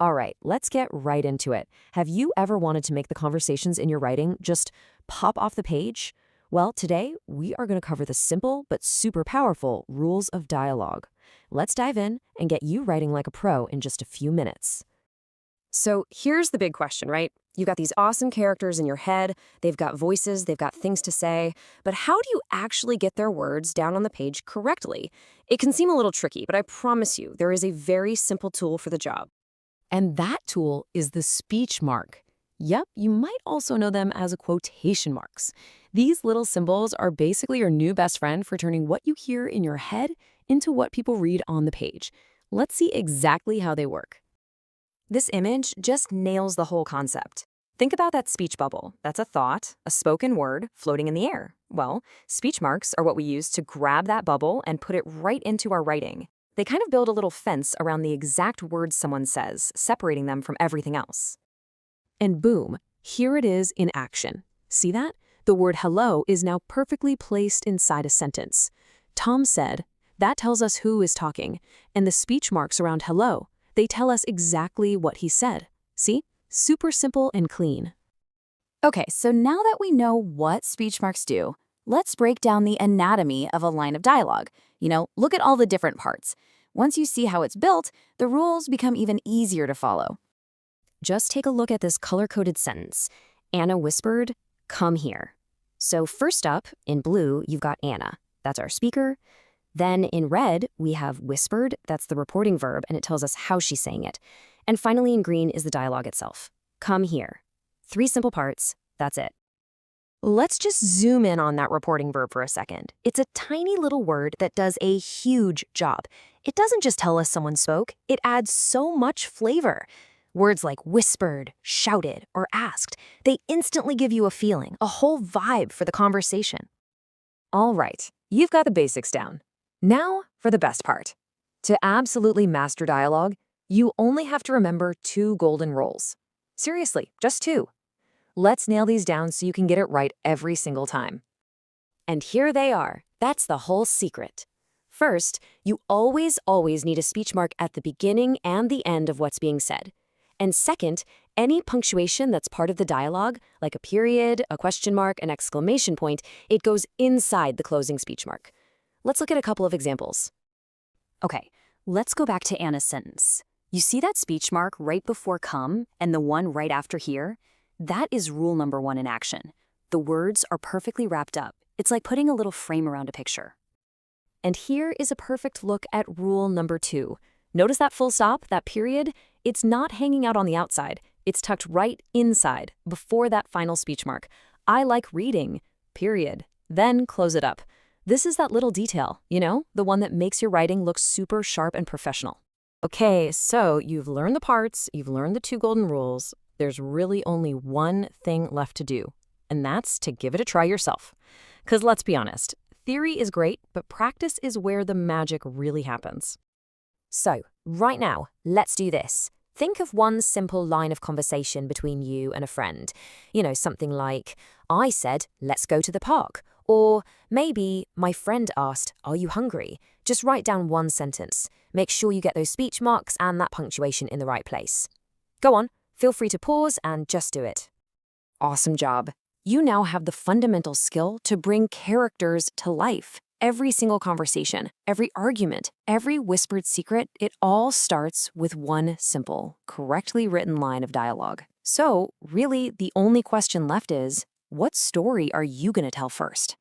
All right, let's get right into it. Have you ever wanted to make the conversations in your writing just pop off the page? Well, today we are going to cover the simple but super powerful rules of dialogue. Let's dive in and get you writing like a pro in just a few minutes. So here's the big question, right? You got these awesome characters in your head, they've got voices, they've got things to say, but how do you actually get their words down on the page correctly? It can seem a little tricky, but I promise you, there is a very simple tool for the job. And that tool is the speech mark. Yep, you might also know them as quotation marks. These little symbols are basically your new best friend for turning what you hear in your head into what people read on the page. Let's see exactly how they work. This image just nails the whole concept. Think about that speech bubble. That's a thought, a spoken word floating in the air. Well, speech marks are what we use to grab that bubble and put it right into our writing. They kind of build a little fence around the exact words someone says, separating them from everything else. And boom, here it is in action. See that? The word hello is now perfectly placed inside a sentence. Tom said, that tells us who is talking, and the speech marks around hello, they tell us exactly what he said. See? Super simple and clean. Okay, so now that we know what speech marks do, let's break down the anatomy of a line of dialogue. Look at all the different parts. Once you see how it's built, the rules become even easier to follow. Just take a look at this color-coded sentence. Anna whispered, "Come here." So first up, in blue, you've got Anna. That's our speaker. Then in red, we have whispered. That's the reporting verb, and it tells us how she's saying it. And finally in green is the dialogue itself. Come here. 3 simple parts. That's it. Let's just zoom in on that reporting verb for a second. It's a tiny little word that does a huge job. It doesn't just tell us someone spoke, it adds so much flavor. Words like whispered, shouted, or asked, they instantly give you a feeling, a whole vibe for the conversation. All right, you've got the basics down. Now for the best part. To absolutely master dialogue, you only have to remember 2 golden rules. Seriously, just 2. Let's nail these down so you can get it right every single time. And here they are. That's the whole secret. First, you always need a speech mark at the beginning and the end of what's being said. And second, any punctuation that's part of the dialogue, like a period, a question mark, an exclamation point, it goes inside the closing speech mark. Let's look at a couple of examples. Okay, let's go back to Anna's sentence. You see that speech mark right before come and the one right after here? That is rule number 1 in action. The words are perfectly wrapped up. It's like putting a little frame around a picture. And here is a perfect look at rule number 2. Notice that full stop, that period? It's not hanging out on the outside. It's tucked right inside, before that final speech mark. I like reading, period. Then close it up. This is that little detail, the one that makes your writing look super sharp and professional. Okay, so you've learned the parts, you've learned the 2 golden rules. There's really only one thing left to do, and that's to give it a try yourself. Because let's be honest, theory is great, but practice is where the magic really happens. So, right now, let's do this. Think of one simple line of conversation between you and a friend. Something like, I said, let's go to the park. Or maybe, my friend asked, are you hungry? Just write down one sentence. Make sure you get those speech marks and that punctuation in the right place. Go on, feel free to pause and just do it. Awesome job. You now have the fundamental skill to bring characters to life. Every single conversation, every argument, every whispered secret, it all starts with one simple, correctly written line of dialogue. So, really, the only question left is, what story are you going to tell first?